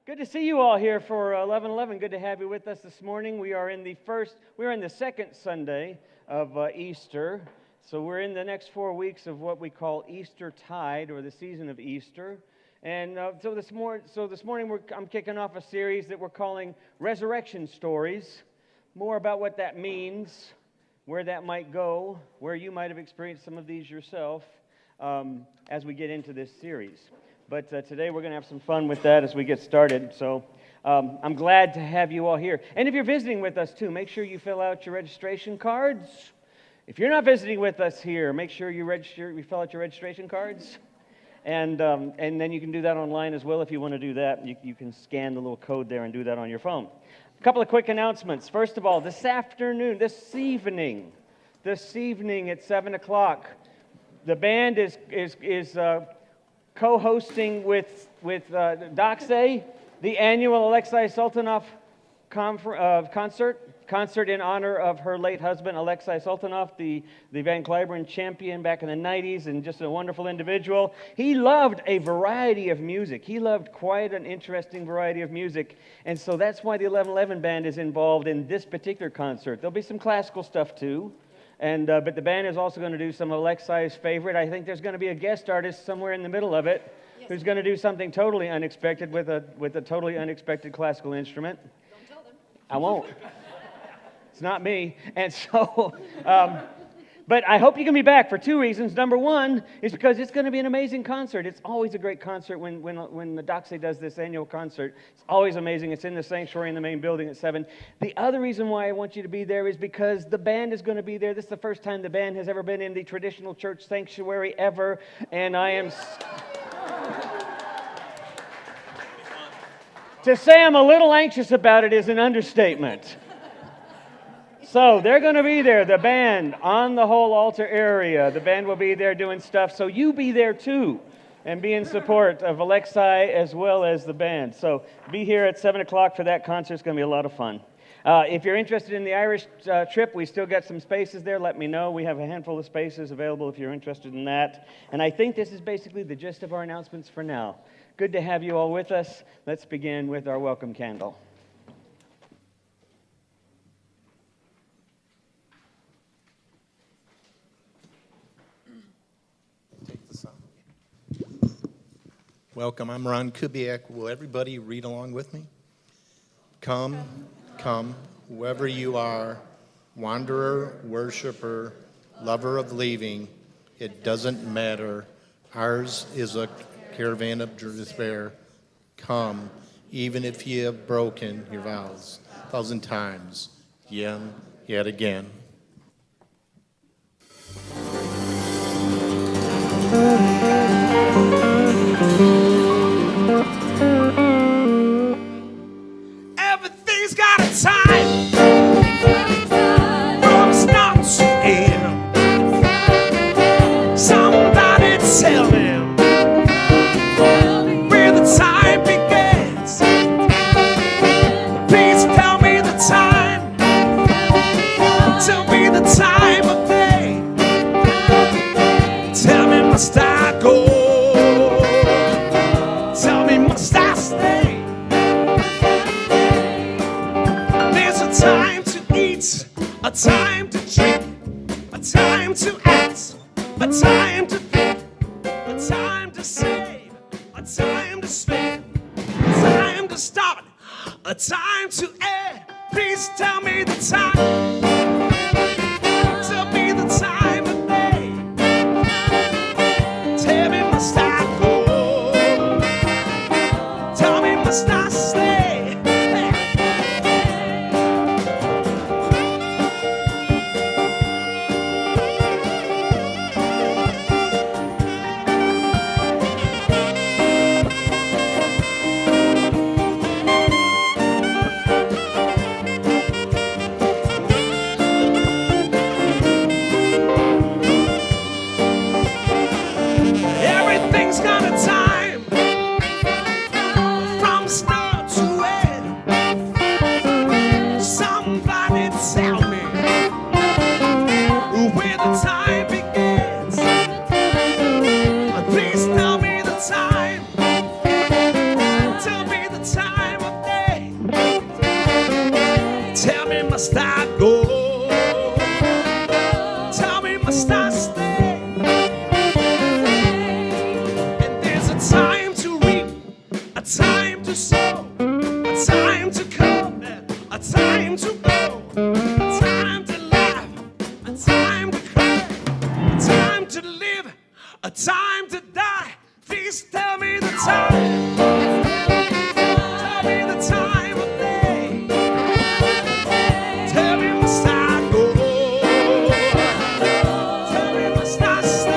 Good to see you all here for 11:11. Good to have you with us this morning. We are in the second Sunday of Easter. So we're in the next 4 weeks of what we call Easter Tide, or the season of Easter. And so this morning I'm kicking off a series that we're calling Resurrection Stories. More about what that means, where that might go, where you might have experienced some of these yourself as we get into this series. But today we're going to have some fun with that as we get started. So I'm glad to have you all here. And if you're visiting with us too, make sure you fill out your registration cards. If you're not visiting with us here, make sure you fill out your registration cards. And then you can do that online as well if you want to do that. You can scan the little code there and do that on your phone. A couple of quick announcements. First of all, this evening at 7 o'clock, the band is co-hosting with Doxay, the annual Alexei Sultanov concert in honor of her late husband, Alexei Sultanov, the Van Cliburn champion back in the 90s, and just a wonderful individual. He loved a variety of music. He loved quite an interesting variety of music, and so that's why the 1111 band is involved in this particular concert. There'll be some classical stuff too. But the band is also going to do some of Alexei's favorite. I think there's going to be a guest artist somewhere in the middle of it who's going to do something totally unexpected with a totally unexpected classical instrument. Don't tell them. I won't. It's not me. And so, but I hope you can be back for two reasons. Number one is because it's going to be an amazing concert. It's always a great concert when the Doxay does this annual concert. It's always amazing. It's in the sanctuary in the main building at 7. The other reason why I want you to be there is because the band is going to be there. This is the first time the band has ever been in the traditional church sanctuary ever, and I am... To say I'm a little anxious about it is an understatement. So they're going to be there, the band, on the whole altar area. The band will be there doing stuff, so you be there too, and be in support of Alexei as well as the band. So be here at 7 o'clock for that concert. It's going to be a lot of fun. If you're interested in the Irish trip, we still got some spaces there. Let me know. We have a handful of spaces available if you're interested in that. And I think this is basically the gist of our announcements for now. Good to have you all with us. Let's begin with our welcome candle. Welcome, I'm Ron Kubiak. Will everybody read along with me? Come, whoever you are, wanderer, worshiper, lover of leaving, it doesn't matter. Ours is a caravan of despair. Come, even if ye have broken your vows 1,000 times, yet again. Everything's got a time. From start to end. Somebody tell them where the time begins. Please tell me the time. Tell me the time of day. Tell me, must I go? Tell me, must I stay? There's a time to eat, a time to drink, a time to act, a time to think, a time to save, a time to spend, a time to start, a time to end. Please tell me the time. Tell me the time of day. Tell me, must I go? Tell me, must I stay? Everything's got a time. From start must I go? Tell me, must I stay? And there's a time to reap, a time to sow, a time to come, a time to go, a time to laugh, a time to cry, a time to live, a time to die. Please tell me the time. Tell me the time of day. Tell me, must I go? Tell me, must I stay?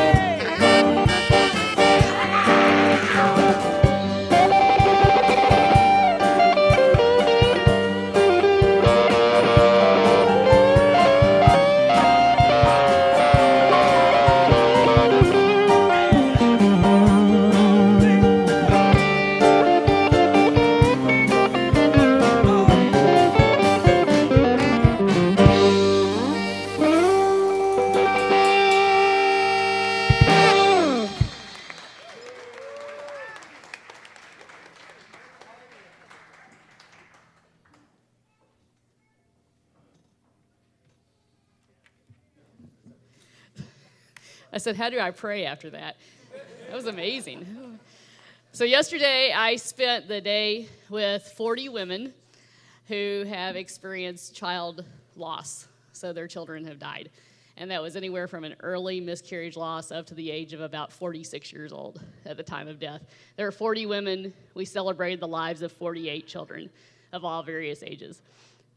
I said, how do I pray after that? That was amazing. So yesterday, I spent the day with 40 women who have experienced child loss. So their children have died. And that was anywhere from an early miscarriage loss up to the age of about 46 years old at the time of death. There are 40 women. We celebrated the lives of 48 children of all various ages.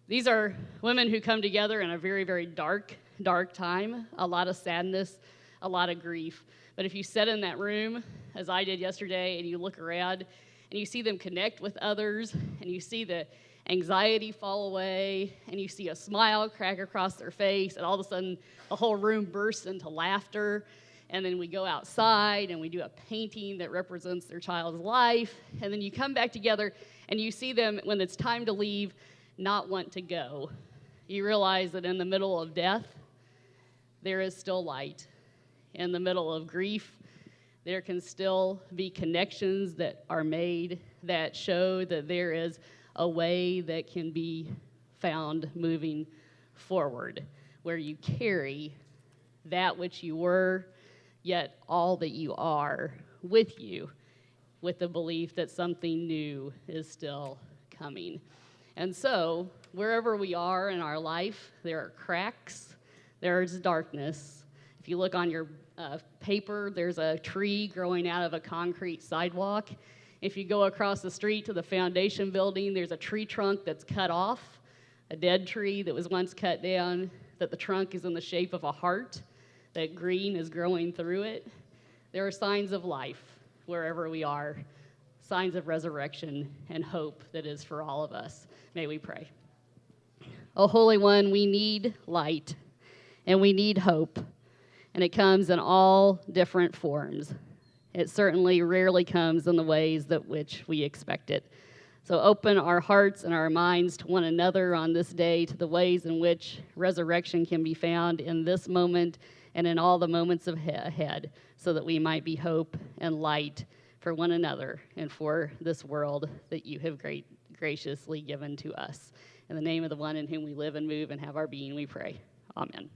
These are women who come together in a very, very dark time, a lot of sadness, a lot of grief. But if you sit in that room, as I did yesterday, and you look around, and you see them connect with others, and you see the anxiety fall away, and you see a smile crack across their face, and all of a sudden, the whole room bursts into laughter, and then we go outside, and we do a painting that represents their child's life, and then you come back together, and you see them, when it's time to leave, not want to go. You realize that in the middle of death, there is still light. In the middle of grief, there can still be connections that are made that show that there is a way that can be found moving forward, where you carry that which you were, yet all that you are with you, with the belief that something new is still coming. And so, wherever we are in our life, there are cracks, there is darkness. If you look on your paper, there's a tree growing out of a concrete sidewalk. If you go across the street to the foundation building, there's a tree trunk that's cut off, a dead tree that was once cut down, that the trunk is in the shape of a heart, that green is growing through it. There are signs of life wherever we are, signs of resurrection and hope that is for all of us. May we pray. Oh, Holy One, we need light and we need hope. And it comes in all different forms. It certainly rarely comes in the ways that which we expect it. So open our hearts and our minds to one another on this day, to the ways in which resurrection can be found in this moment and in all the moments ahead, so that we might be hope and light for one another and for this world that you have graciously given to us. In the name of the one in whom we live and move and have our being, we pray. Amen.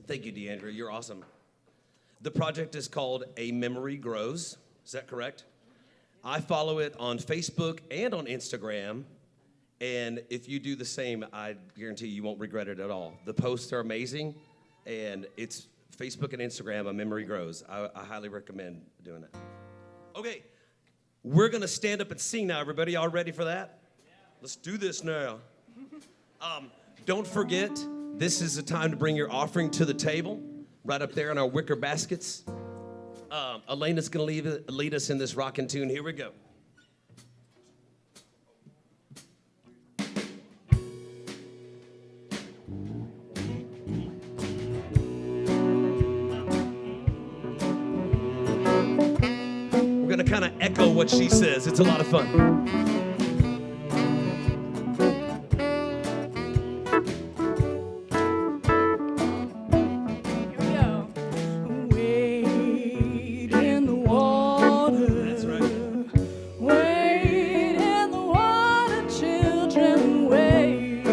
Thank you, Deandra. You're awesome. The project is called A Memory Grows. Is that correct? I follow it on Facebook and on Instagram. And if you do the same, I guarantee you won't regret it at all. The posts are amazing. And it's Facebook and Instagram, A Memory Grows. I highly recommend doing that. Okay. We're going to stand up and sing now, everybody. Y'all ready for that? Let's do this now. Don't forget, this is the time to bring your offering to the table, right up there in our wicker baskets. Elena's going to lead us in this rockin' tune. Here we go. We're going to kind of echo what she says. It's a lot of fun. Wait in the water, children, wait.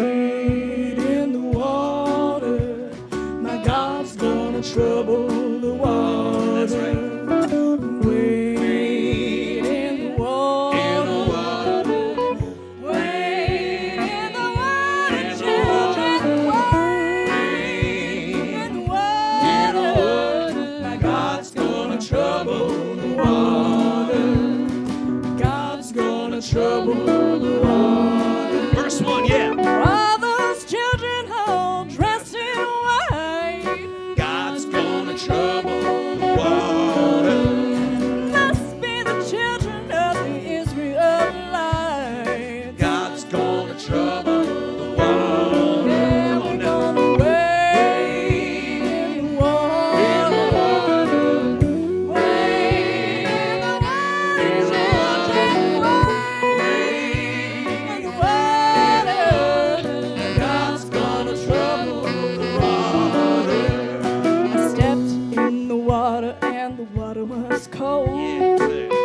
trouble the water. Verse 1, yeah. All those children all dressed in white, God's gonna trouble the water. must be the children of the Israelites. God's gonna trouble the water. Yeah, Come we're on now. gonna wade in the water. Wade in the water, children, wade in the water. God's gonna trouble the water. I stepped in the water and the water was cold.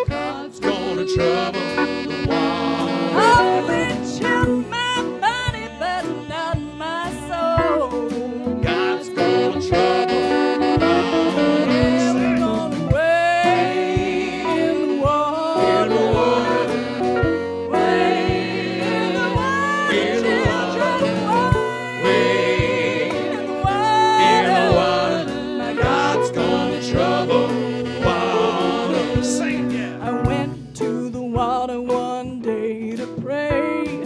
God's gonna trouble the water. Oh, it chilled my body, but not my soul. God's gonna trouble the water. Yeah, we're gonna wade in the water. Wade in the water, children, wade in the water. My God's gonna trouble the water. Sing it, yeah. I went to the water one day to pray.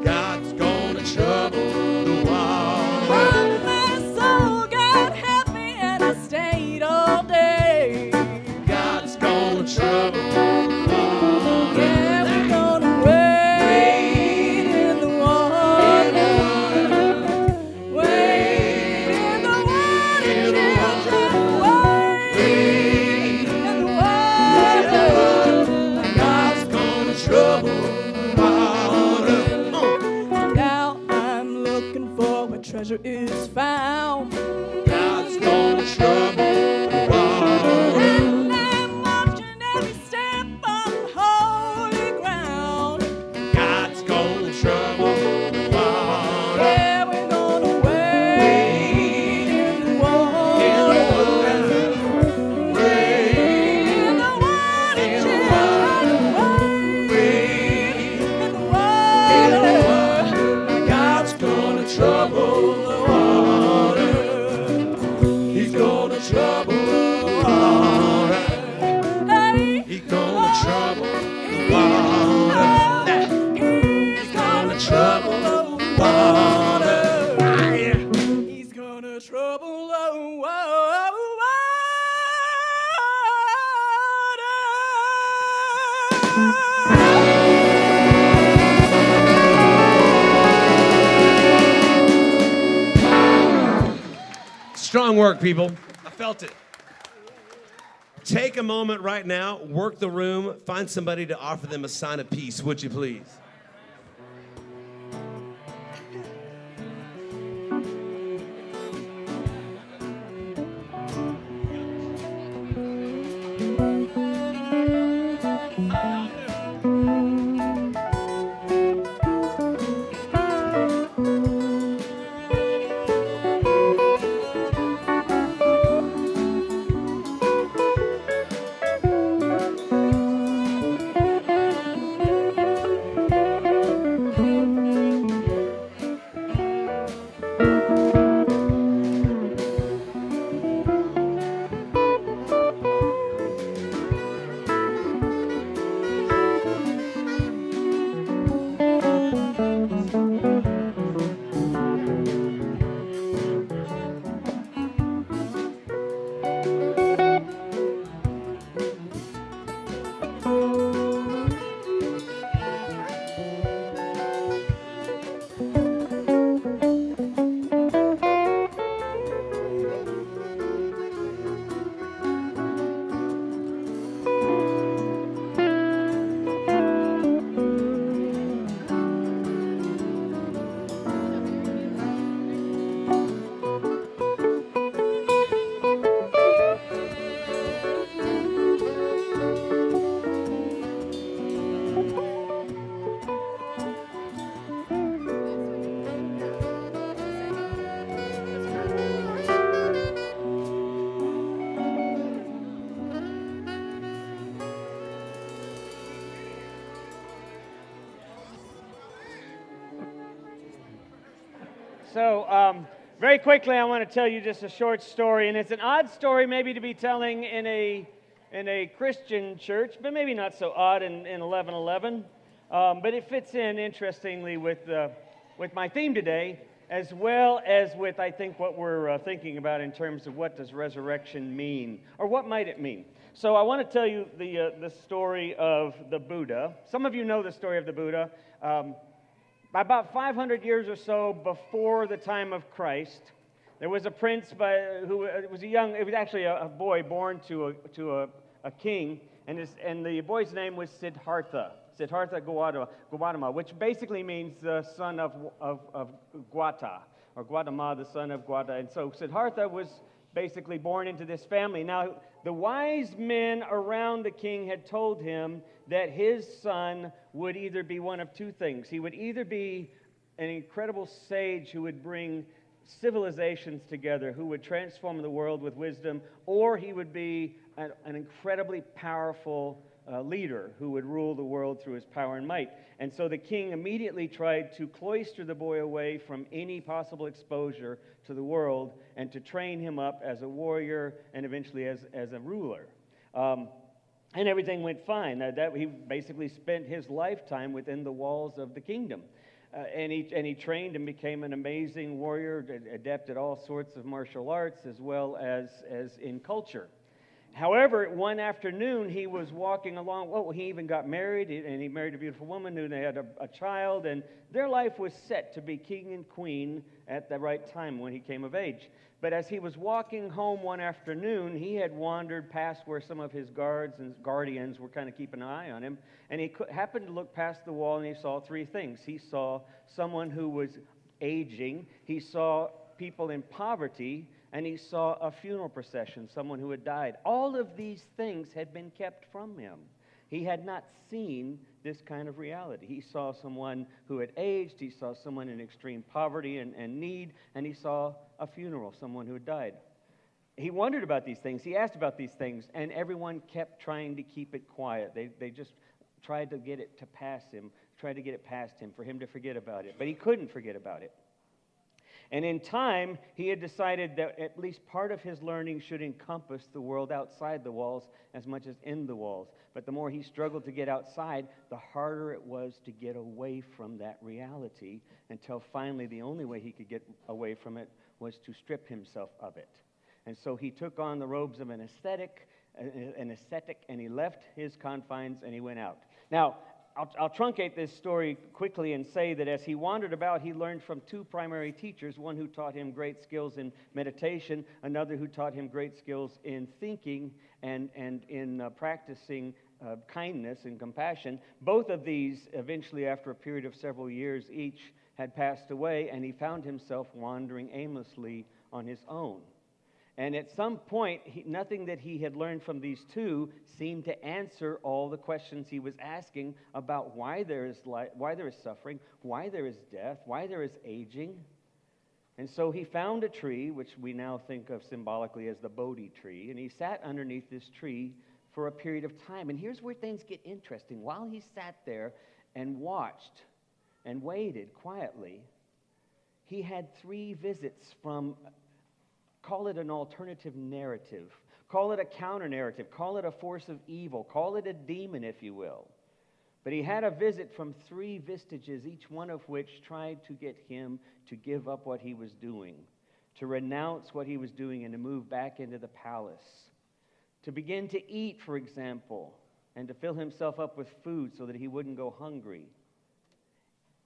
God's gonna trouble the water. Oh, my soul, God help me, and I stayed all day. God's gonna trouble the water. Yeah, we're gonna wade in the water. Wade in the water, children, wade in the water. God's gonna trouble the water. Now I'm looking for where treasure is found. God's gonna trouble the water. And I'm watching every step on holy ground. God's gonna trouble the water. Yeah, we're gonna wade in the water. Wade in the water, children, wade in the water. God's gonna trouble the water. He's gonna trouble the water. Hey, He's gonna trouble the water. he's gonna trouble the Water. He's gonna trouble the Strong work, people. I felt it. Take a moment right now, work the room, find somebody to offer them a sign of peace, would you please? So, very quickly, I want to tell you just a short story, and it's an odd story maybe to be telling in a Christian church, but maybe not so odd in 1111. But it fits in interestingly with my theme today, as well as with, I think, what we're thinking about in terms of what does resurrection mean, or what might it mean. So I want to tell you the story of the Buddha. Some of you know the story of the Buddha. About 500 years or so before the time of Christ, there was a prince who was it was actually a boy born to a king, and the boy's name was Siddhartha Gautama, which basically means the son of Gauta, or Gautama, the son of Gauta. And so Siddhartha was basically born into this family. Now, the wise men around the king had told him that his son would either be one of two things. He would either be an incredible sage who would bring civilizations together, who would transform the world with wisdom, or he would be an incredibly powerful leader who would rule the world through his power and might. And so the king immediately tried to cloister the boy away from any possible exposure to the world and to train him up as a warrior and eventually as a ruler. And everything went fine. He basically spent his lifetime within the walls of the kingdom. And he trained and became an amazing warrior, adept at all sorts of martial arts as well as in culture. However, one afternoon he was walking along. Well, he even got married, and he married a beautiful woman, and they had a child, and their life was set to be king and queen at the right time when he came of age. But as he was walking home one afternoon, he had wandered past where some of his guards and guardians were kind of keeping an eye on him, and he happened to look past the wall, and he saw three things. He saw someone who was aging, he saw people in poverty, and he saw a funeral procession, someone who had died. All of these things had been kept from him. He had not seen this kind of reality. He saw someone who had aged, he saw someone in extreme poverty and need, and he saw a funeral, someone who had died. He wondered about these things, he asked about these things, and everyone kept trying to keep it quiet. They just tried to get it to pass him, tried to get it past him, for him to forget about it. But he couldn't forget about it. And in time, he had decided that at least part of his learning should encompass the world outside the walls as much as in the walls. But the more he struggled to get outside, the harder it was to get away from that reality, until finally the only way he could get away from it was to strip himself of it. And so he took on the robes of an ascetic, and he left his confines and he went out. Now, I'll truncate this story quickly and say that as he wandered about, he learned from two primary teachers, one who taught him great skills in meditation, another who taught him great skills in thinking and in practicing kindness and compassion. Both of these, eventually, after a period of several years each, had passed away, and he found himself wandering aimlessly on his own. And at some point, nothing that he had learned from these two seemed to answer all the questions he was asking about why there is suffering, why there is death, why there is aging. And so he found a tree, which we now think of symbolically as the Bodhi tree, and he sat underneath this tree for a period of time. And here's where things get interesting. While he sat there and watched and waited quietly, he had three visits from, call it an alternative narrative, call it a counter-narrative, call it a force of evil, call it a demon, if you will. But he had a visit from three vestiges, each one of which tried to get him to give up what he was doing, to renounce what he was doing and to move back into the palace, to begin to eat, for example, and to fill himself up with food so that he wouldn't go hungry.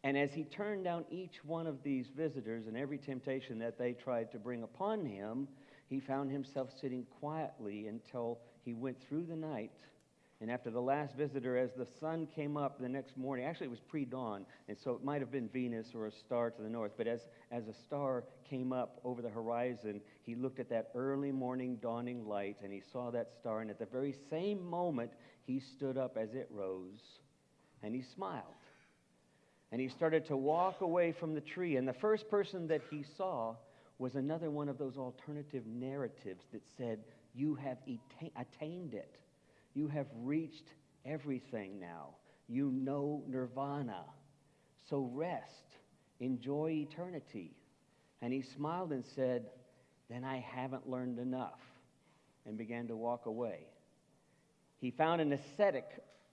And as he turned down each one of these visitors and every temptation that they tried to bring upon him, he found himself sitting quietly until he went through the night. And after the last visitor, as the sun came up the next morning, actually it was pre-dawn, and so it might have been Venus or a star to the north, but as a star came up over the horizon, he looked at that early morning dawning light, and he saw that star, and at the very same moment, he stood up as it rose, and he smiled. And he started to walk away from the tree. And the first person that he saw was another one of those alternative narratives that said, you have attained it. You have reached everything now. You know nirvana. So rest. Enjoy eternity. And he smiled and said, then I haven't learned enough, and began to walk away. He found an ascetic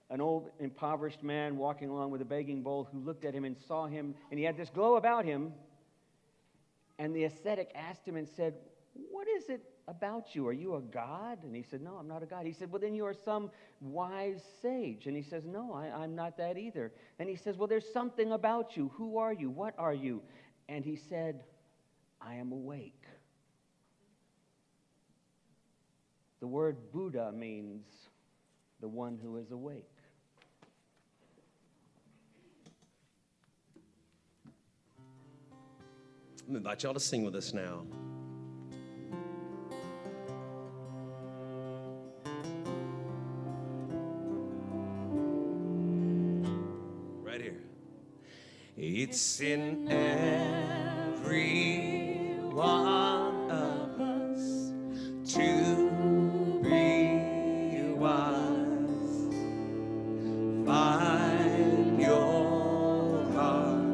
an old impoverished man walking along with a begging bowl who looked at him and saw him, and he had this glow about him. And the ascetic asked him and said, "What is it about you? Are you a god?" And he said, "No, I'm not a god." He said, "Well, then you are some wise sage." And he says, "No, I'm not that either." And he says, "Well, there's something about you. Who are you? What are you?" And he said, "I am awake." The word Buddha means the one who is awake. I'm going to invite y'all to sing with us now. Right here. It's in every one of us to be wise. Find your heart,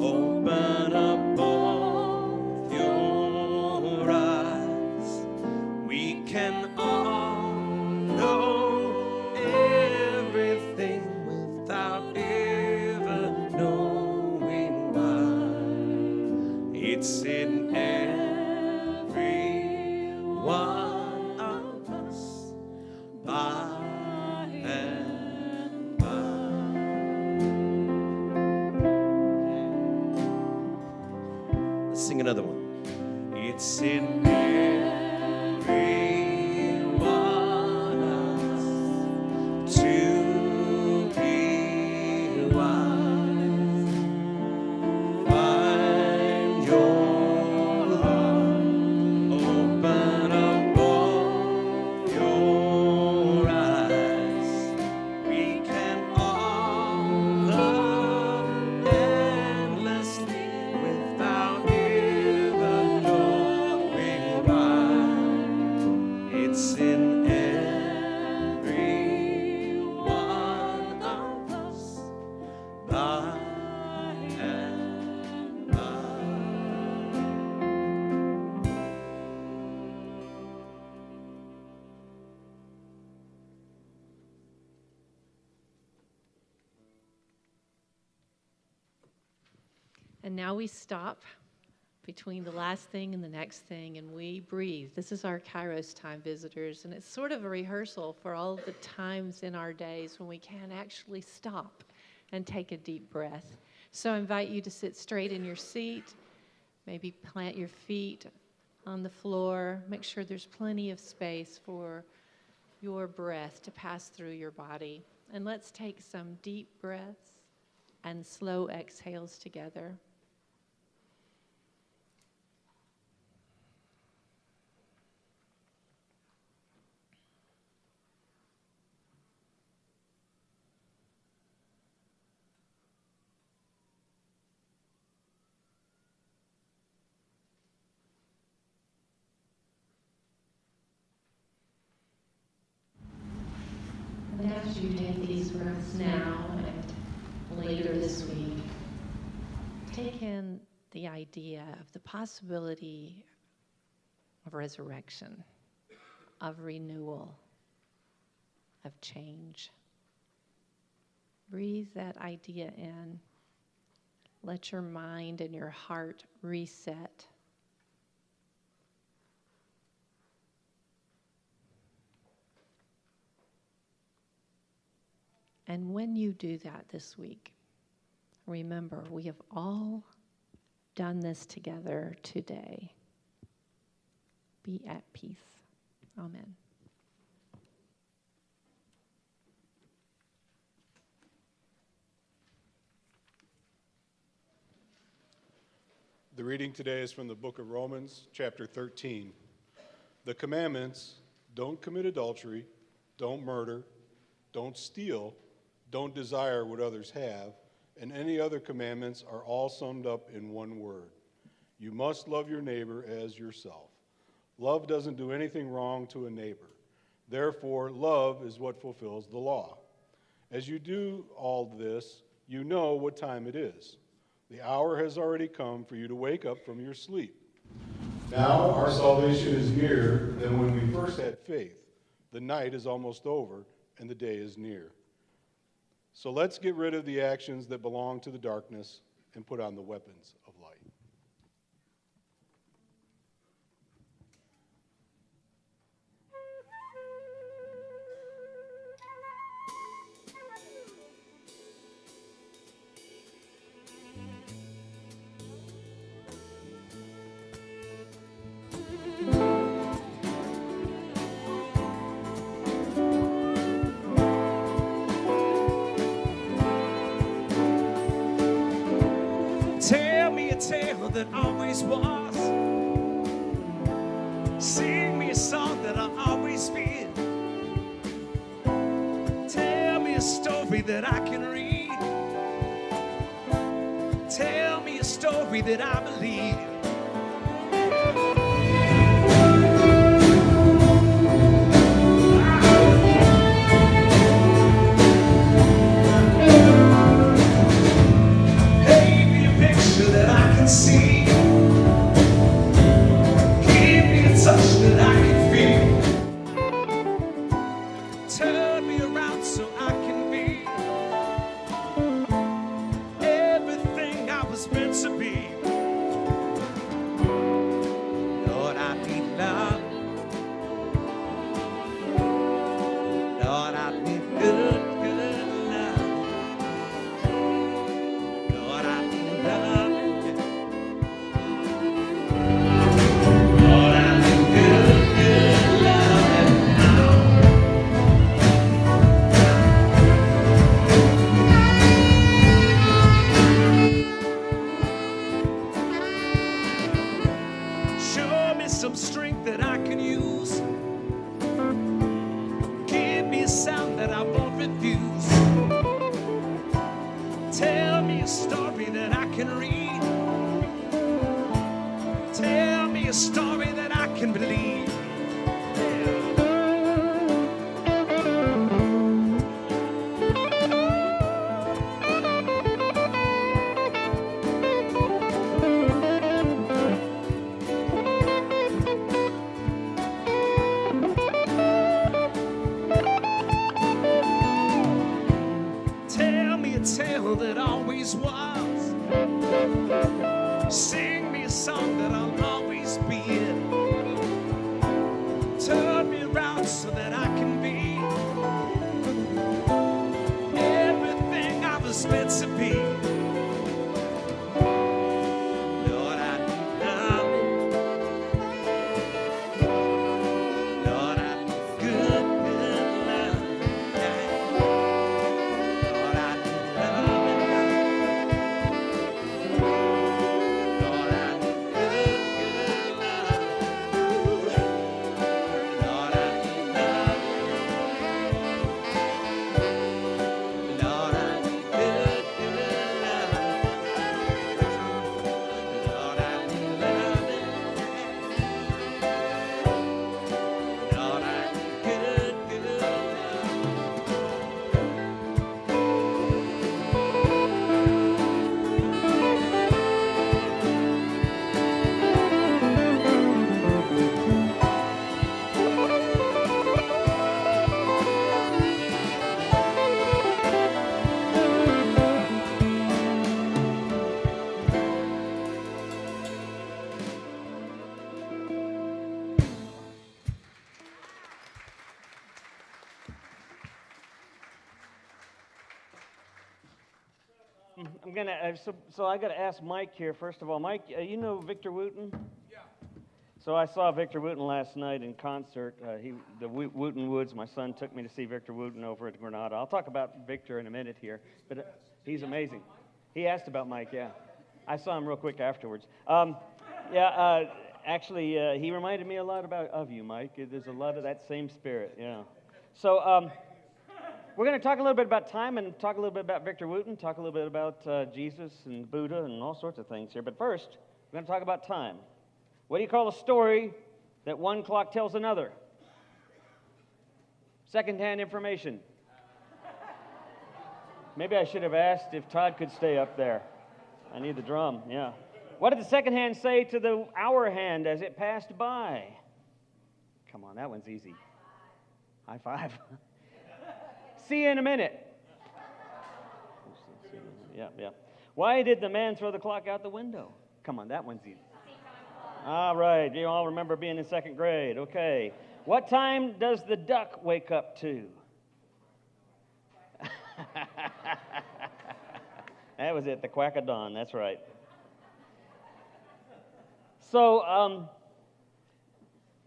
open up both your eyes. We can all know everything without ever knowing why. It's in every one of us, by and by. Let's sing another one. It's in every one of us to be wise. Find your heart, open up both your eyes. We can all love endlessly without ever knowing why. It's in every one of us, by and by. And now we stop between the last thing and the next thing, and we breathe. This is our Kairos time, visitors, and it's sort of a rehearsal for all the times in our days when we can actually stop and take a deep breath. So I invite you to sit straight in your seat, maybe plant your feet on the floor. Make sure there's plenty of space for your breath to pass through your body. And let's take some deep breaths and slow exhales together. And as you take these breaths now and later this week, take in the idea of the possibility of resurrection, of renewal, of change. Breathe that idea in. Let your mind and your heart reset. And when you do that this week, remember, we have all done this together today. Be at peace. Amen. The reading today is from the book of Romans, chapter 13. The commandments: don't commit adultery, don't murder, don't steal, don't desire what others have, and any other commandments are all summed up in one word. You must love your neighbor as yourself. Love doesn't do anything wrong to a neighbor. Therefore, love is what fulfills the law. As you do all this, you know what time it is. The hour has already come for you to wake up from your sleep. Now our salvation is nearer than when we first had faith. The night is almost over, and the day is near. So let's get rid of the actions that belong to the darkness and put on the weapons of light. Tell me a tale that always was. Sing me a song that I'll always feel. Tell me a story that I can read. Tell me a story that I believe. That I can see, give me a touch that I can feel, turn me around so I can be everything I was meant to be. Lord, I need love. Lord, I need good, good love. Lord, I need love. Some strength that I can use. Give me a sound that I won't refuse. Tell me a story that I can read. Tell me a story that I can believe. That always was. Sing me a song that I'll always be in. Turn me around so that I can be everything I was meant to be. Lord, I need love. Lord, I need good, good love. Lord, I need love. I'm gonna. So I got to ask Mike here first of all. Mike, you know Victor Wooten? Yeah. So I saw Victor Wooten last night in concert. The Wooten Woods. My son took me to see Victor Wooten over at Granada. I'll talk about Victor in a minute here, but he's amazing. He asked about Mike. Yeah, I saw him real quick afterwards. Actually, he reminded me a lot of you, Mike. There's a lot of that same spirit. Yeah. So. We're going to talk a little bit about time and talk a little bit about Victor Wooten, talk a little bit about Jesus and Buddha and all sorts of things here. But first, we're going to talk about time. What do you call a story that one clock tells another? Secondhand information. Maybe I should have asked if Todd could stay up there. I need the drum, yeah. What did the second hand say to the hour hand as it passed by? Come on, that one's easy. High five. See you in a minute. yeah. Why did the man throw the clock out the window? Come on, that one's easy. All right, you all remember being in second grade. Okay. What time does the duck wake up to? That was it, the quack of dawn. That's right. So,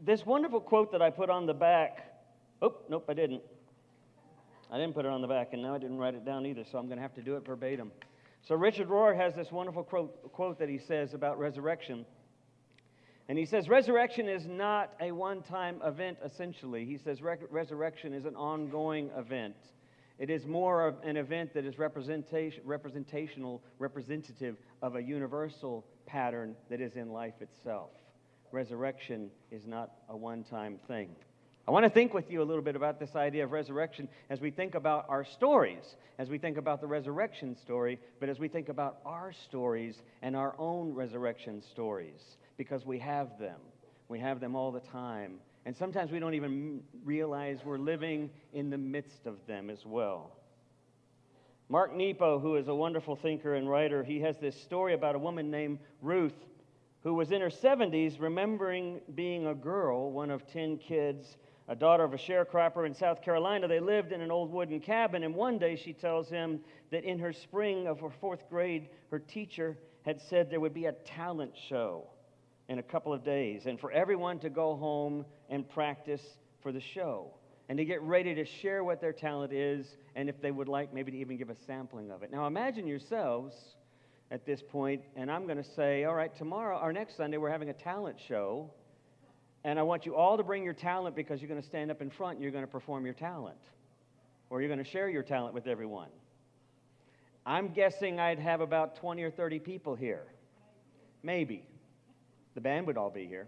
this wonderful quote that I put on the back. Oh, nope, I didn't. I didn't put it on the back, and now I didn't write it down either, so I'm going to have to do it verbatim. So Richard Rohr has this wonderful quote that he says about resurrection. And he says, resurrection is not a one-time event, essentially. He says resurrection is an ongoing event. It is more of an event that is representative of a universal pattern that is in life itself. Resurrection is not a one-time thing. I want to think with you a little bit about this idea of resurrection as we think about our stories, as we think about the resurrection story, but as we think about our stories and our own resurrection stories, because we have them. We have them all the time. And sometimes we don't even realize we're living in the midst of them as well. Mark Nepo, who is a wonderful thinker and writer, he has this story about a woman named Ruth who was in her 70s remembering being a girl, one of 10 kids, a daughter of a sharecropper in South Carolina. They lived in an old wooden cabin, and one day she tells him that in her spring of her 4th grade, her teacher had said there would be a talent show in a couple of days, and for everyone to go home and practice for the show, and to get ready to share what their talent is, and if they would like, maybe to even give a sampling of it. Now imagine yourselves at this point, and I'm going to say, all right, tomorrow, or next Sunday, we're having a talent show, and I want you all to bring your talent because you're going to stand up in front and you're going to perform your talent, or you're going to share your talent with everyone. I'm guessing I'd have about 20 or 30 people here, maybe. The band would all be here.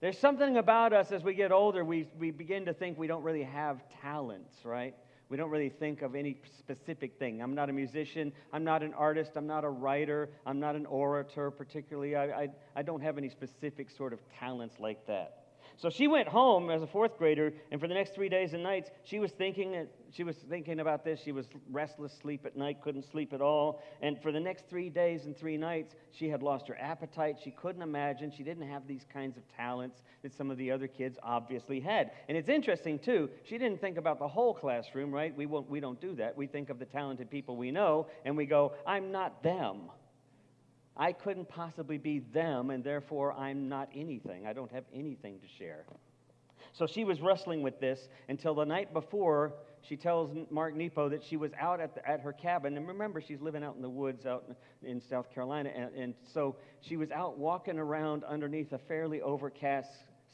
There's something about us as we get older, we begin to think we don't really have talents, right? We don't really think of any specific thing. I'm not a musician. I'm not an artist. I'm not a writer. I'm not an orator particularly. I don't have any specific sort of talents like that. So she went home as a 4th grader, and for the next 3 days and nights, she was thinking about this. She was restless, sleep at night, couldn't sleep at all. And for the next 3 days and 3 nights, she had lost her appetite. She couldn't imagine. She didn't have these kinds of talents that some of the other kids obviously had. And it's interesting, too, she didn't think about the whole classroom, right? We don't do that. We think of the talented people we know, and we go, I'm not them. I couldn't possibly be them, and therefore I'm not anything. I don't have anything to share. So she was wrestling with this until the night before. She tells Mark Nepo that she was out at her cabin. And remember, she's living out in the woods out in South Carolina. And so she was out walking around underneath a fairly overcast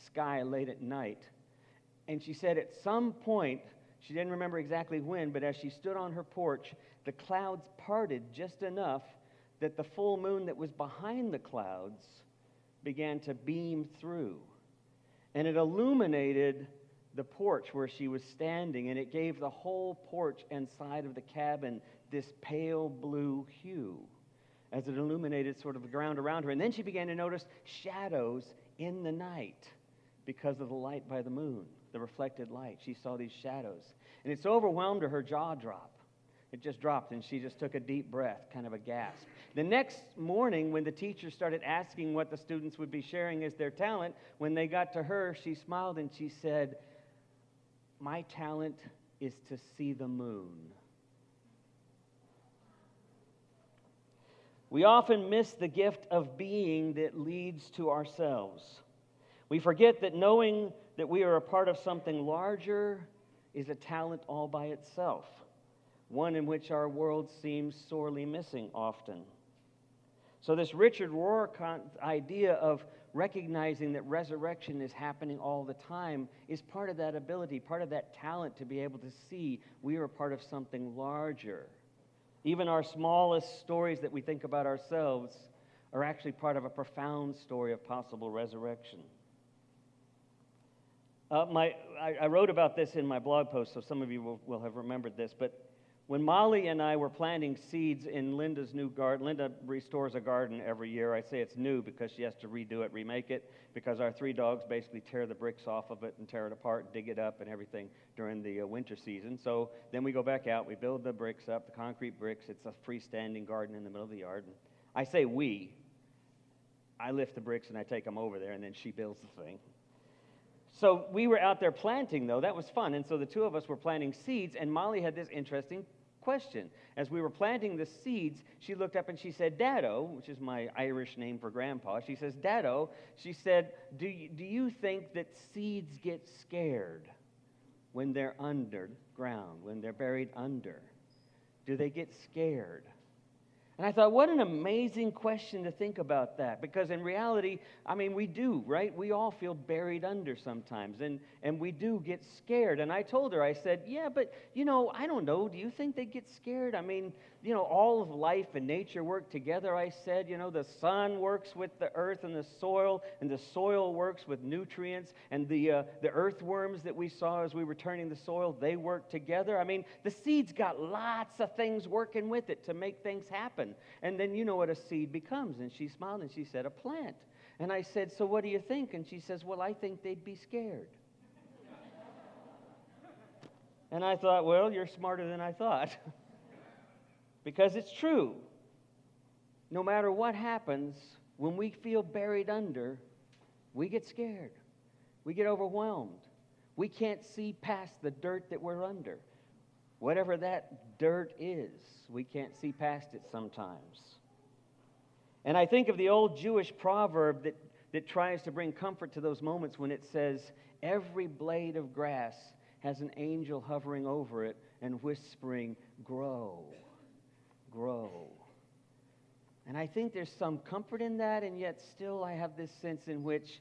sky late at night. And she said at some point, she didn't remember exactly when, but as she stood on her porch, the clouds parted just enough that the full moon that was behind the clouds began to beam through. And it illuminated the porch where she was standing, and it gave the whole porch and side of the cabin this pale blue hue as it illuminated sort of the ground around her. And then she began to notice shadows in the night because of the light by the moon, the reflected light. She saw these shadows. And it so overwhelmed her, her jaw dropped. It just dropped, and she just took a deep breath, kind of a gasp. The next morning, when the teacher started asking what the students would be sharing as their talent, when they got to her, she smiled and she said, my talent is to see the moon. We often miss the gift of being that leads to ourselves. We forget that knowing that we are a part of something larger is a talent all by itself, one in which our world seems sorely missing often. So this Richard Rohr idea of recognizing that resurrection is happening all the time is part of that ability, part of that talent to be able to see we are a part of something larger. Even our smallest stories that we think about ourselves are actually part of a profound story of possible resurrection. I wrote about this in my blog post, so some of you will have remembered this, but When Molly and I were planting seeds in Linda's new garden, Linda restores a garden every year. I say it's new because she has to redo it, remake it, because our 3 dogs basically tear the bricks off of it and tear it apart, dig it up and everything during the winter season. So then we go back out, we build the bricks up, the concrete bricks. It's a freestanding garden in the middle of the yard. And I say we. I lift the bricks and I take them over there, and then she builds the thing. So we were out there planting, though. That was fun. And so the 2 of us were planting seeds, and Molly had this interesting question. As we were planting the seeds, she looked up and she said, Daddo, which is my Irish name for grandpa. She says, Daddo, she said, do you think that seeds get scared when they're underground, when they're buried under? Do they get scared? And I thought, what an amazing question to think about that. Because in reality, I mean, we do, right? We all feel buried under sometimes. And we do get scared. And I told her, I said, yeah, but, I don't know. Do you think they get scared? I mean, all of life and nature work together, I said. The sun works with the earth and the soil works with nutrients. And the earthworms that we saw as we were turning the soil, they work together. I mean, the seed's got lots of things working with it to make things happen. And then you know what a seed becomes. And she smiled and she said, a plant. And I said, so what do you think? And she says, well, I think they'd be scared. And I thought, well, you're smarter than I thought. Because it's true. No matter what happens, when we feel buried under, we get scared. We get overwhelmed. We can't see past the dirt that we're under. Whatever that dirt is, we can't see past it sometimes. And I think of the old Jewish proverb that tries to bring comfort to those moments when it says, every blade of grass has an angel hovering over it and whispering, grow, grow. And I think there's some comfort in that, and yet still I have this sense in which,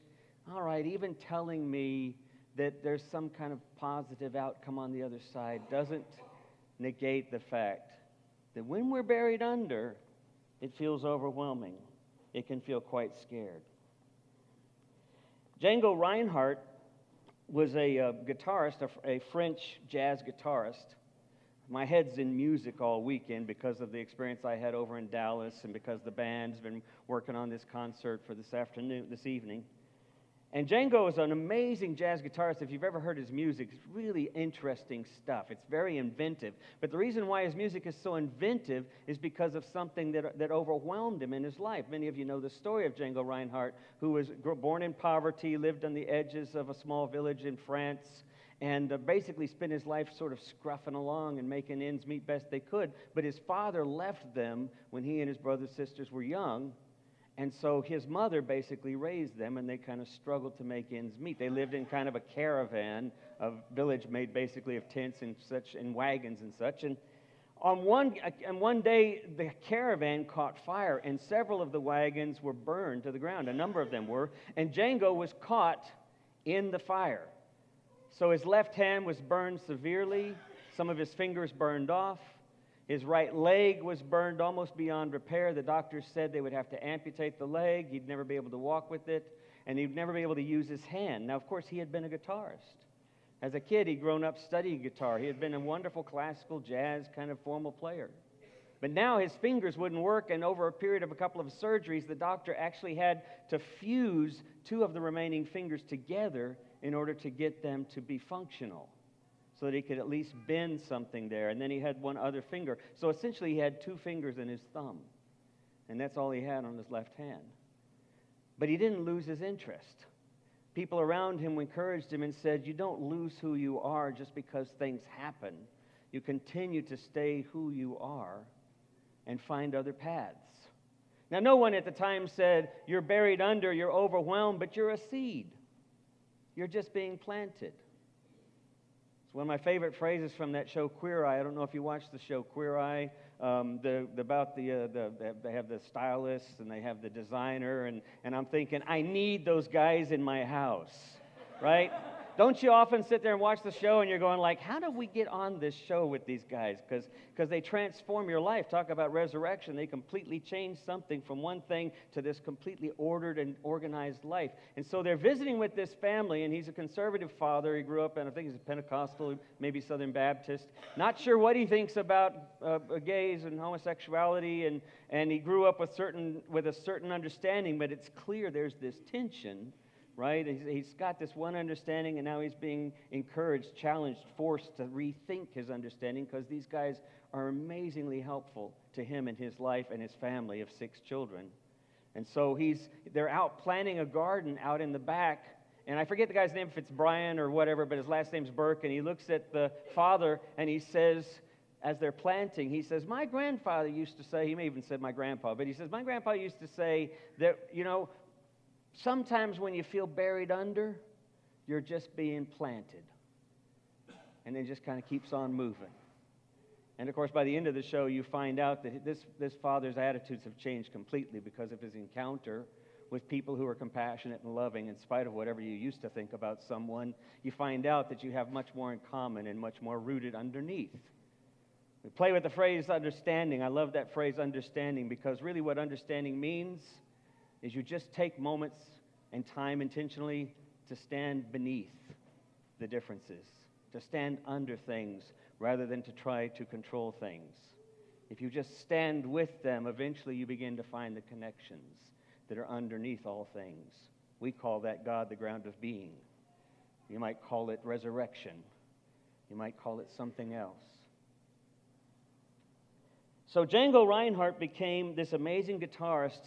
all right, even telling me that there's some kind of positive outcome on the other side doesn't negate the fact that when we're buried under, it feels overwhelming. It can feel quite scared. Django Reinhardt was a guitarist, a French jazz guitarist. My head's in music all weekend because of the experience I had over in Dallas and because the band's been working on this concert for this evening. And Django is an amazing jazz guitarist. If you've ever heard his music, it's really interesting stuff. It's very inventive. But the reason why his music is so inventive is because of something that overwhelmed him in his life. Many of you know the story of Django Reinhardt, who was born in poverty, lived on the edges of a small village in France, and basically spent his life sort of scruffing along and making ends meet best they could. But his father left them when he and his brothers and sisters were young. And so his mother basically raised them, and they kind of struggled to make ends meet. They lived in kind of a caravan, a village made basically of tents and such, and wagons and such. And on one day, the caravan caught fire, and several of the wagons were burned to the ground. A number of them were. And Django was caught in the fire. So his left hand was burned severely. Some of his fingers burned off. His right leg was burned almost beyond repair. The doctors said they would have to amputate the leg. He'd never be able to walk with it, and he'd never be able to use his hand. Now, of course, he had been a guitarist. As a kid, he'd grown up studying guitar. He had been a wonderful classical jazz kind of formal player. But now his fingers wouldn't work, and over a period of a couple of surgeries, the doctor actually had to fuse 2 of the remaining fingers together in order to get them to be functional, so that he could at least bend something there. And then he had 1 other finger. So essentially he had 2 fingers and his thumb. And that's all he had on his left hand. But he didn't lose his interest. People around him encouraged him and said, you don't lose who you are just because things happen. You continue to stay who you are and find other paths. Now, no one at the time said, you're buried under, you're overwhelmed, but you're a seed. You're just being planted. It's one of my favorite phrases from that show, Queer Eye. I don't know if you watched the show Queer Eye. They have the stylist and they have the designer, and I'm thinking, I need those guys in my house, right? Don't you often sit there and watch the show and you're going like, how do we get on this show with these guys? Because they transform your life. Talk about resurrection. They completely change something from one thing to this completely ordered and organized life. And so they're visiting with this family, and he's a conservative father. He grew up in, I think he's a Pentecostal, maybe Southern Baptist. Not sure what he thinks about gays and homosexuality, and he grew up with a certain understanding, but it's clear there's this tension. Right? He's got this one understanding, and now he's being encouraged, challenged, forced to rethink his understanding, because these guys are amazingly helpful to him and his life and his family of 6 children. And so they're out planting a garden out in the back, and I forget the guy's name, if it's Brian or whatever, but his last name's Burke, and he looks at the father, and he says, as they're planting, he says, my grandfather used to say, he may even said my grandpa, but he says, my grandpa used to say that, sometimes when you feel buried under, you're just being planted. And then just kind of keeps on moving. And of course, by the end of the show, you find out that this father's attitudes have changed completely because of his encounter with people who are compassionate and loving. In spite of whatever you used to think about someone, you find out that you have much more in common and much more rooted underneath. We play with the phrase understanding. I love that phrase understanding, because really what understanding means is you just take moments and time intentionally to stand beneath the differences, to stand under things rather than to try to control things. If you just stand with them, eventually you begin to find the connections that are underneath all things. We call that God, the ground of being. You might call it resurrection. You might call it something else. So Django Reinhardt became this amazing guitarist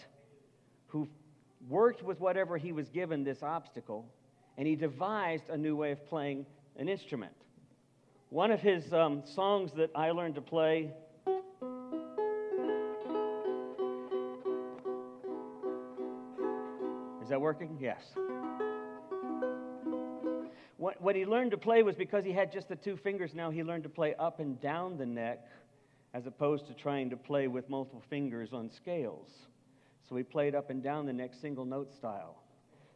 who worked with whatever he was given, this obstacle, and he devised a new way of playing an instrument. One of his songs that I learned to play is that working? Yes. What he learned to play was, because he had just the 2 fingers, now he learned to play up and down the neck as opposed to trying to play with multiple fingers on scales. So he played up and down the neck, single note style.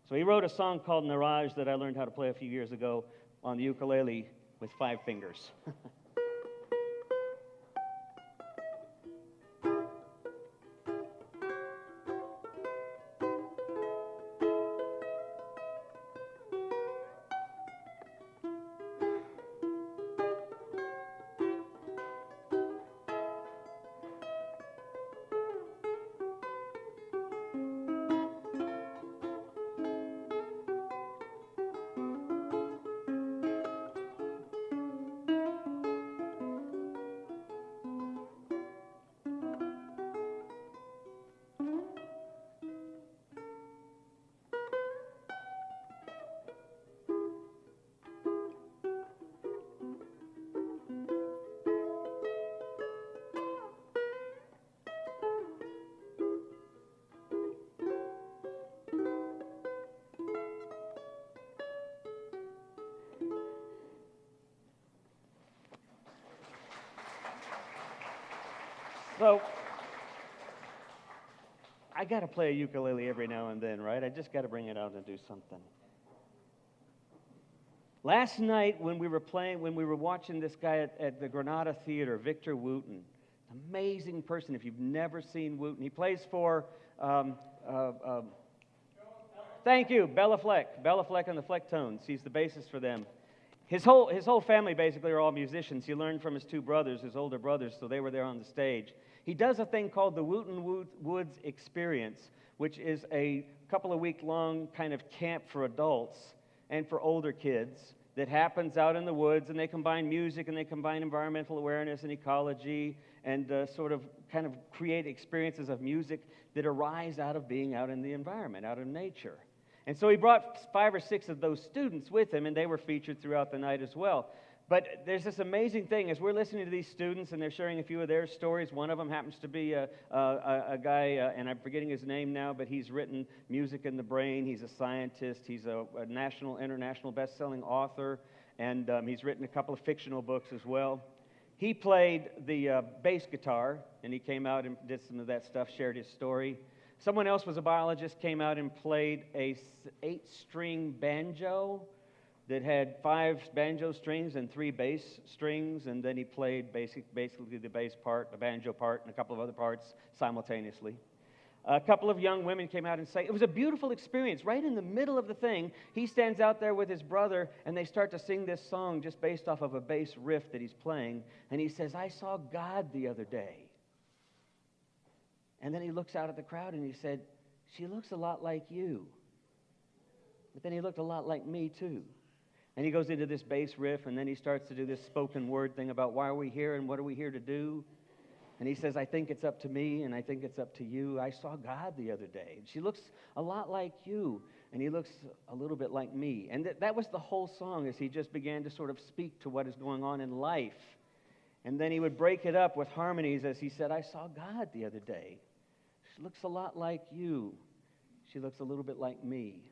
So he wrote a song called Naraj that I learned how to play a few years ago on the ukulele with 5 fingers. So, I got to play a ukulele every now and then, right? I just got to bring it out and do something. Last night when we were watching this guy at the Granada Theater, Victor Wooten, amazing person. If you've never seen Wooten, he plays for, thank you, Bella Fleck and the Flecktones. He's the bassist for them. His whole family basically are all musicians. He learned from his 2 brothers, his older brothers, so they were there on the stage. He does a thing called the Wooten Woods Experience, which is a couple of week-long kind of camp for adults and for older kids that happens out in the woods, and they combine music and they combine environmental awareness and ecology and sort of kind of create experiences of music that arise out of being out in the environment, out in nature. And so he brought 5 or 6 of those students with him, and they were featured throughout the night as well. But there's this amazing thing, as we're listening to these students and they're sharing a few of their stories. One of them happens to be a guy, and I'm forgetting his name now, but he's written Music in the Brain. He's a scientist. He's a national, international best-selling author, and he's written a couple of fictional books as well. He played the bass guitar, and he came out and did some of that stuff, shared his story. Someone else was a biologist, came out and played a 8-string banjo, that had 5 banjo strings and 3 bass strings, and then he played basically the bass part, the banjo part, and a couple of other parts simultaneously. A couple of young women came out and sang. It was a beautiful experience. Right in the middle of the thing, he stands out there with his brother, and they start to sing this song just based off of a bass riff that he's playing, and he says, "I saw God the other day." And then he looks out at the crowd and he said, "She looks a lot like you." But then he looked a lot like me too. And he goes into this bass riff, and then he starts to do this spoken word thing about why are we here and what are we here to do. And he says, "I think it's up to me, and I think it's up to you. I saw God the other day. She looks a lot like you, and he looks a little bit like me." And that was the whole song, as he just began to sort of speak to what is going on in life. And then he would break it up with harmonies as he said, "I saw God the other day. She looks a lot like you. She looks a little bit like me."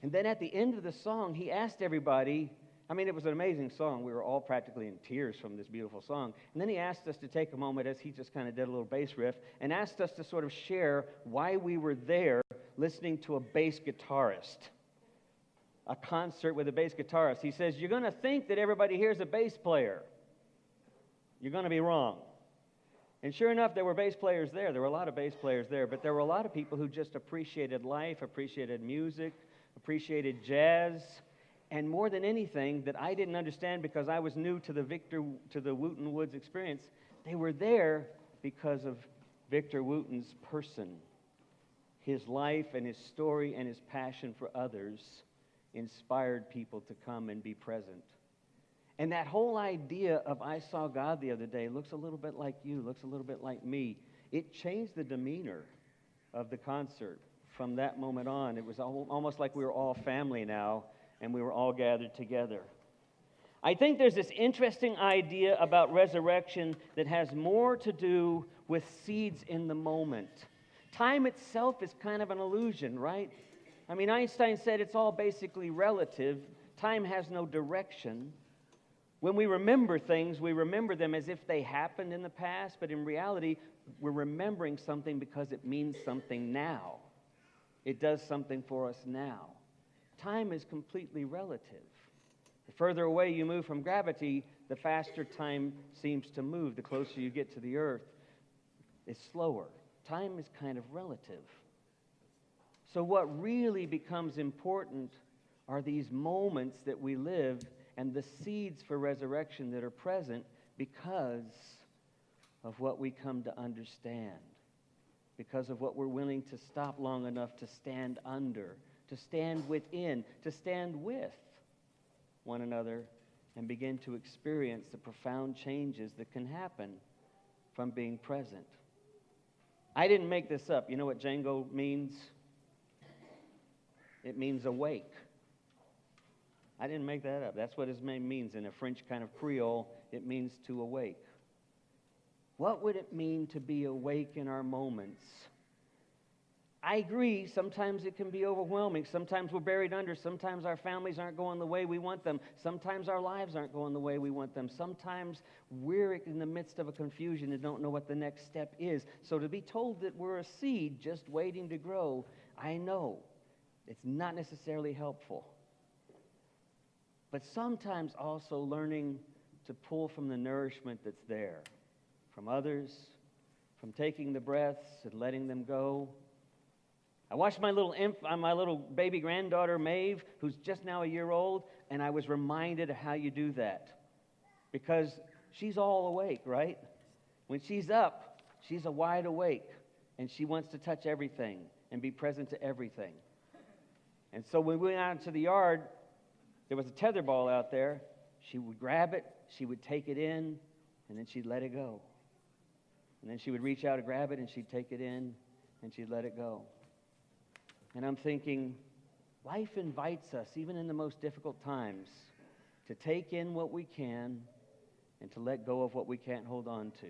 And then at the end of the song, he asked everybody, I mean, it was an amazing song. We were all practically in tears from this beautiful song. And then he asked us to take a moment, as he just kind of did a little bass riff, and asked us to sort of share why we were there listening to a bass guitarist, a concert with a bass guitarist. He says, "You're going to think that everybody here is a bass player. You're going to be wrong." And sure enough, there were bass players there. There were a lot of bass players there, but there were a lot of people who just appreciated life, appreciated music, appreciated jazz, and more than anything that I didn't understand because I was new to the Wooten Woods experience, they were there because of Victor Wooten's person. His life and his story and his passion for others inspired people to come and be present. And that whole idea of "I saw God the other day" looks a little bit like you, looks a little bit like me. It changed the demeanor of the concert. From that moment on, it was almost like we were all family now, and we were all gathered together. I think there's this interesting idea about resurrection that has more to do with seeds in the moment. Time itself is kind of an illusion, right? I mean, Einstein said it's all basically relative. Time has no direction. When we remember things, we remember them as if they happened in the past, but in reality, we're remembering something because it means something now. It does something for us now. Time is completely relative. The further away you move from gravity, the faster time seems to move. The closer you get to the earth, it's slower. Time is kind of relative. So what really becomes important are these moments that we live and the seeds for resurrection that are present because of what we come to understand, because of what we're willing to stop long enough to stand under, to stand within, to stand with one another and begin to experience the profound changes that can happen from being present. I didn't make this up. You know what Django means? It means awake. I didn't make that up. That's what his name means in a French kind of Creole. It means to awake. What would it mean to be awake in our moments? I agree, sometimes it can be overwhelming. Sometimes we're buried under. Sometimes our families aren't going the way we want them. Sometimes our lives aren't going the way we want them. Sometimes we're in the midst of a confusion and don't know what the next step is. So to be told that we're a seed just waiting to grow, I know it's not necessarily helpful. But sometimes also learning to pull from the nourishment that's there, from others, from taking the breaths and letting them go. I watched my little baby granddaughter, Maeve, who's just now a year old, and I was reminded of how you do that. Because she's all awake, right? When she's up, she's a wide awake, and she wants to touch everything and be present to everything. And so when we went out into the yard, there was a tetherball out there. She would grab it, she would take it in, and then she'd let it go. And then she would reach out to grab it, and she'd take it in, and she'd let it go. And I'm thinking, life invites us, even in the most difficult times, to take in what we can and to let go of what we can't hold on to,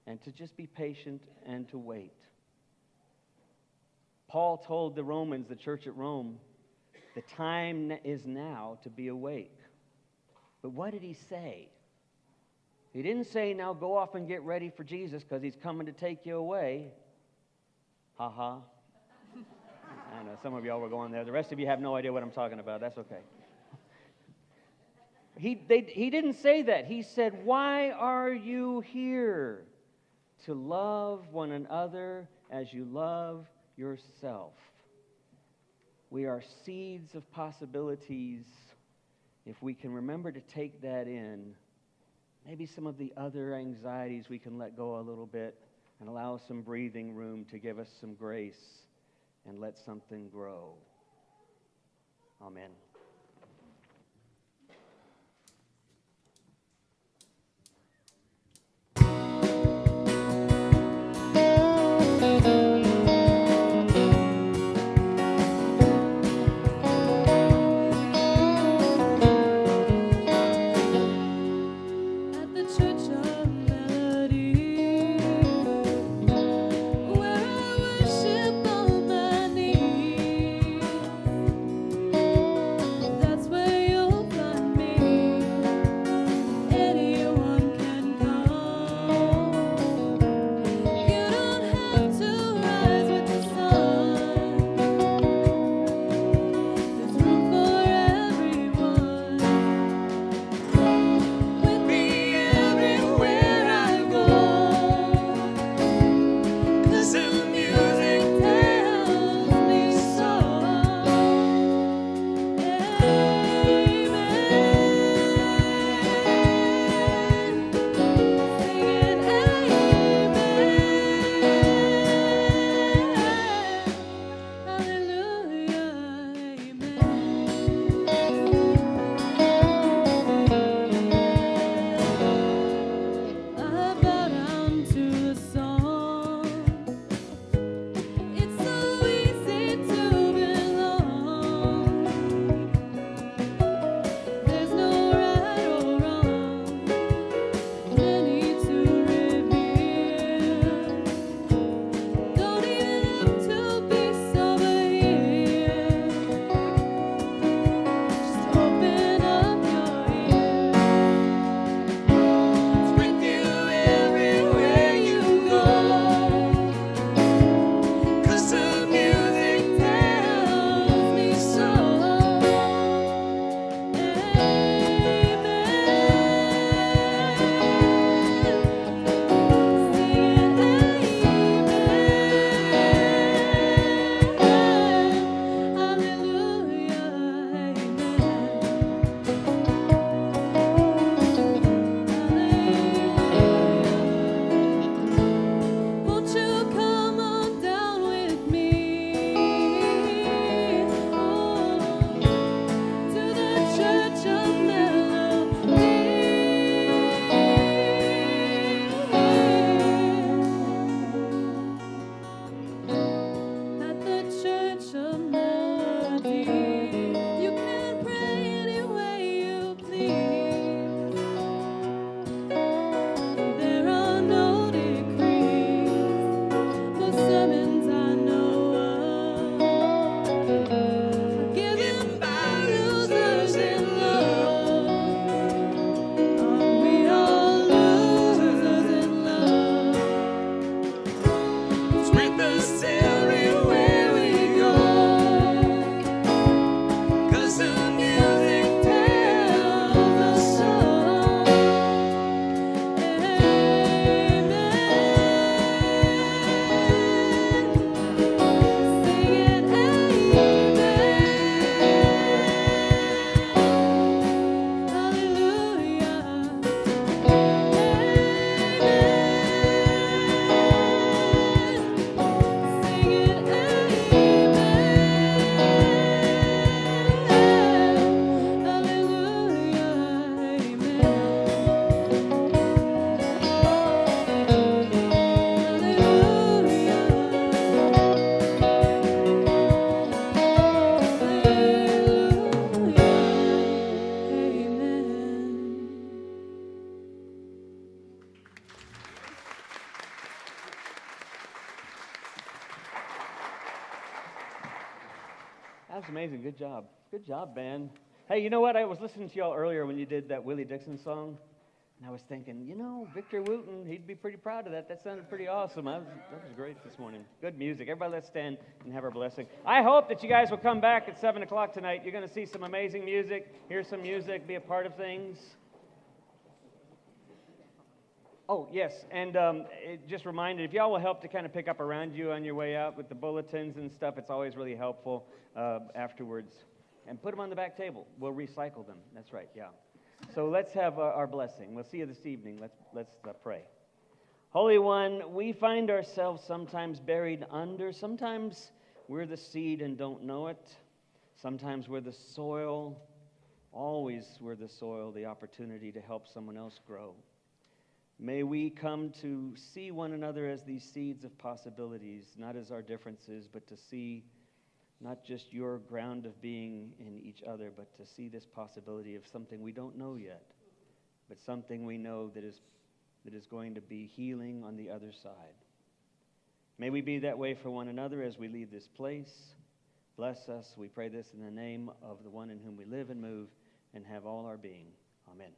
and to just be patient and to wait. Paul told the Romans, the church at Rome, the time is now to be awake. But what did he say? He didn't say, now go off and get ready for Jesus because he's coming to take you away. Ha ha. I know some of y'all were going there. The rest of you have no idea what I'm talking about. That's okay. He didn't say that. He said, why are you here? To love one another as you love yourself. We are seeds of possibilities. If we can remember to take that in, maybe some of the other anxieties we can let go a little bit and allow some breathing room to give us some grace and let something grow. Amen. At the Church of Melody, where I worship on my knees, that's where you'll find me. Anyone can come. You don't have to rise with the sun. There's room for everyone. With me everywhere I go, 'cause the music tells me so. I bow down to a song. It's so easy to belong. There's no right or wrong, many to reveal. Don't even have to be sober here. Just open up your ears. It's with you everywhere you go, 'cause the music tells me so. Won't you come on down with me to the Church of Melody? At the Church of Melody, you can pray any way you please. There are no decrees for sermons I know of, given by losers in love. Aren't we all losers in love? It's with us everywhere we go, 'cause the music tells us so. That was amazing. Good job. Good job, Ben. Hey, you know what? I was listening to y'all earlier when you did that Willie Dixon song, And I was thinking, Victor Wooten, he'd be pretty proud of that. That sounded pretty awesome. That was great this morning. Good music. Everybody, let's stand and have our blessing. I hope that you guys will come back at 7 o'clock tonight. You're going to see some amazing music, hear some music, be a part of things. Oh, yes, and just reminded, if y'all will help to kind of pick up around you on your way out with the bulletins and stuff, it's always really helpful afterwards. And put them on the back table. We'll recycle them. That's right, yeah. So let's have our blessing. We'll see you this evening. Let's pray. Holy One, we find ourselves sometimes buried under. Sometimes we're the seed and don't know it. Sometimes we're the soil. Always we're the soil, the opportunity to help someone else grow. May we come to see one another as these seeds of possibilities, not as our differences, but to see not just your ground of being in each other, but to see this possibility of something we don't know yet, but something we know that is going to be healing on the other side. May we be that way for one another as we leave this place. Bless us. We pray this in the name of the one in whom we live and move and have all our being. Amen.